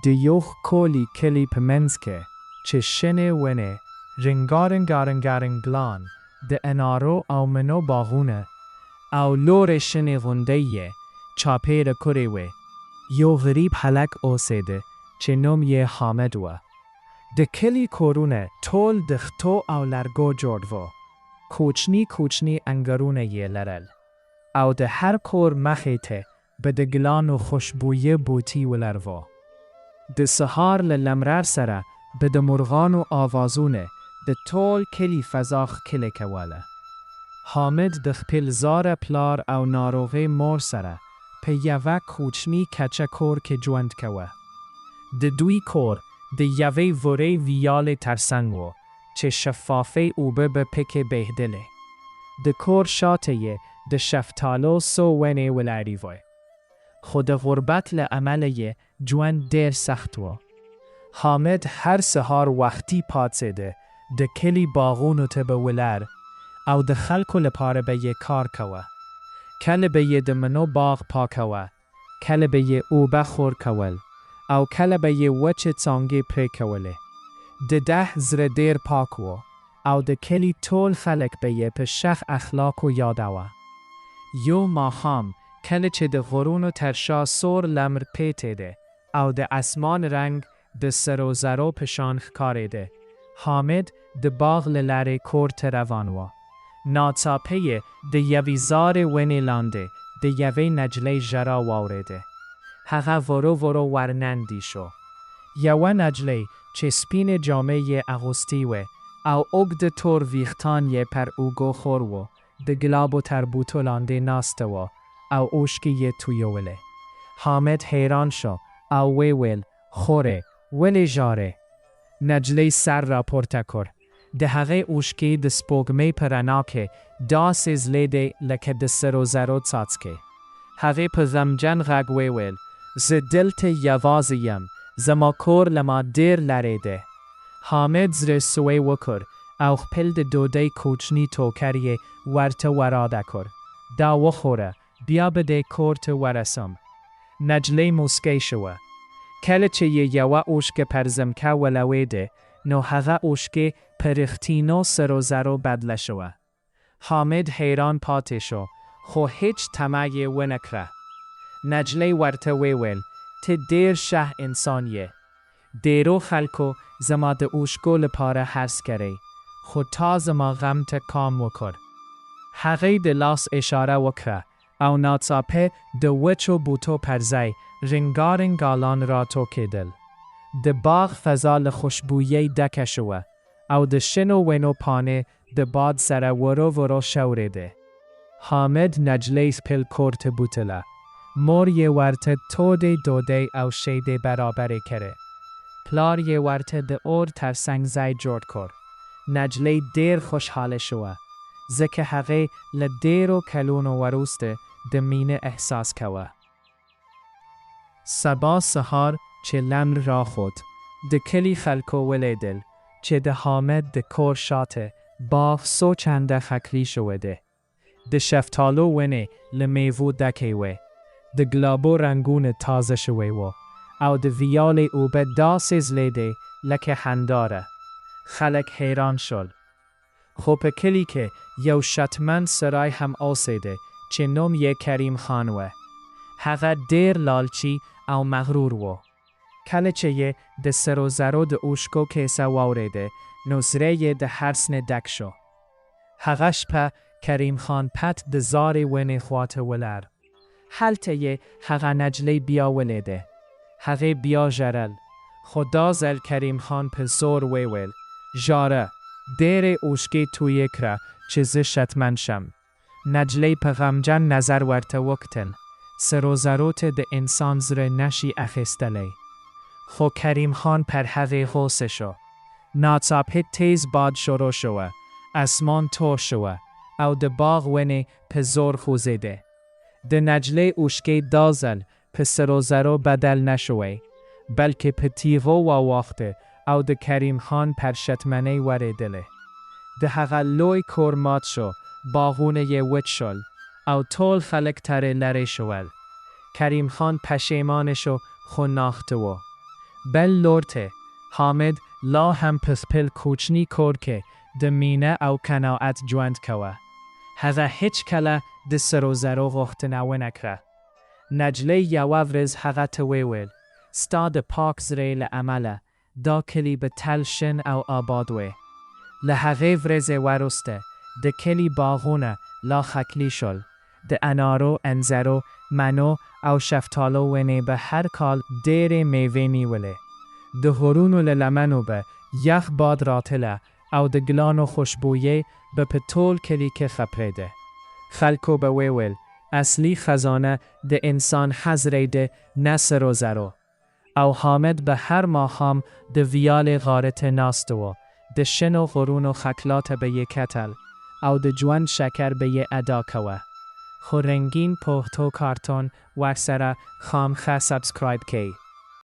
د یوخ کولی کلی پمنز که چه شنه ونه رنگارنگ گلان د انارو او منو باغونه او لور شنه غنده یه چاپیر کره وی یو غریب حلک اوسیده چه نوم یه حامد و د کلی کورونه تول دختو او لرگو جورد و کوچنی انگرونه یه لرل او د هر کور مخیته به د گلان و خوشبویه بوتی و لروا د سهار للمرر سره به د مرغان و آوازونه د تول کلی فضاخ کلی کواله حامد د خپل زار پلار او ناروغه مور سره په یوه کوچنی کچه کور کې ژوند کوه د دوی کور د یوې وړې ویالې ترڅنګ و چې شفافه اوبه به پکې بهدله د کور شاته یې د شفتالو سو ونې ولاړې وای خو د غربت له امله یې ژوند ډېر سخت و حامد هر سهار وختي پاڅېده د کلي باغونو ته به ولاړ او د خلکو لپاره به یې کار کوه کله به یې د منو باغ پاکوه کله به یې اوبه خور کول او کله به یې وچې څانګې پرې کولې د 10 زره ډېر پاک و او د کلي ټول خلک به یې په شخ اخلاقو یادوه یو ماښام کله چې د غرونو تر شا سور لمر پیتېده او د اسمان رنگ د سرو زرو په شان ښکارېده حامد د باغ له لارې کور ته روان و ناڅاپه یې د یوې زارې ونې لاندې د یوې نجلۍ ژړا واورېده هغه ورو ورنندې شو یوه نجلۍ چې سپینې جامې یې اغوستې وې او اوږده تور ویښتان یې پر اوږو خور و د ګلابو تر بوټو لاندې ناسته و او اوښکې یې تویولې حامد حیران شو او ویل خورې ولې ژاړې نجلۍ سر را پورته کړ د هغې اوښکې د سپوږمۍ په رڼا کې داسې ځلېدې لکه د سرو زرو څاڅکې هغې په غمجن غږ وویل زه دلته یوازې یم زما کور له ما ډېر لرې دی حامد زړه سوی وکړ او خپل د ډوډۍ کوچني ټوکر یې ورته وراده کړ دا وخوره بیا به دې کور ته ورسم نجلۍ موسکی شوه کله چې یې یوه اوښکه پر ځمکه ولوېده نو هغه اوښکې په رښتینو سرو زرو بدله شوه حامد حیران پاتې شو خو هیڅ طمع یې ونه کړه نجلۍ ورته وویل ته ډېر شه انسان یې ډېرو خلکو زما د اوښکو لپاره حرص کړی خو تا زما غم ته کام وکړ هغې د لاس اشاره وکړه او ناڅاپه د وچو بوټو پر ځای رنګارنګ ګلان راټوکېدل د باغ فضا له خوشبویۍ ډکه شوه او د شنو ونو پاڼې د باد سره ورو ښورېدې حامد نجلۍ خپل کور ته بوتله مور یې ورته تودې ډوډۍ او شیدې برابرې کړې پلار یې ورته د اور ترڅنګ ځای جوړ کړ نجلۍ ډېر خوشحاله شوه ځکه هغې له ډېرو کلونو وروسته د مینې احساس کوه سبا سهار چې لمر راخوت د کلي خلکو ولیدل چې د حامد د کور شاته باغ څو چنده ښکلي شوی دی د شفتالو ونې له میوو ډکې وې د ګلابو رنګونه تازه شوی و او د ویالې اوبه داسې ځلېدې لکه هنداره خلک حیران شول خو په کلي کې یو شتمن سړی هم اوسېده چې نوم یې کریم خان و هغه ډېر لالچي او مغرور و کله چې یې د سرو زرو د اوښکو کیسه واورېده نو زړه یې د حرص نه ډک شو هغه شپه کریم خان پت د زارې ونې خواته ولاړ هلته یې هغه نجلۍ بیا ولیده هغې بیا ژړل خو دا ځل کریم خان په زور وویل ژاره ډېرې اوښکې تویې کړه چې زه شتمن شم نجلۍ په غمجن نظر ورته وکتل سرو زرو ته د انسان زړه نشي اخیستلی خو کریم خان پر هغې غوسه شو ناڅاپه تیز باد شروع شوه اسمان تور شوه او د باغ ونې په زور خوځېدې د نجلۍ اوښکې دا ځل په سرو زرو بدل نشوی بلکې په تیغو واوښته او د کریم خان پر شتمنۍ ورېدلې د هغه لوی کور مات شو باغونه یې وچ شول او ټول خلک ترې لرې شول کریم خان پشیمان شو خو ناخته و بل لورته حامد لا هم پسپل کوچنی کور که دمینه او کناعت جوند کوه. هذا هیچ کلا د سرو زرو غختنه نکره. نجله یوورز هغه تویول. ستا د پاک زری لعمله دا کلی به تلشن او آبادوه. لحقه ورزه ورسته د کلی باغونه لا خکلی شل. د انارو انزرو منو او شفتالو ونه به هر کال دیر میوه نیوله. د هرونو للمنو به یخ باد راتله او د گلانو خوشبویه به پتول کلی که خپرده. خلکو به ویول اصلی خزانه د انسان حزریده نسر و زرو. او حامد به هر ماهام د ویال غارت ناستو د شنو غرون و خکلات به یک کتل او د جوان شکر به یک ادا کوه. خو رنگین پوهتو کارتون و اکثر خام خه سبسکرایب کی.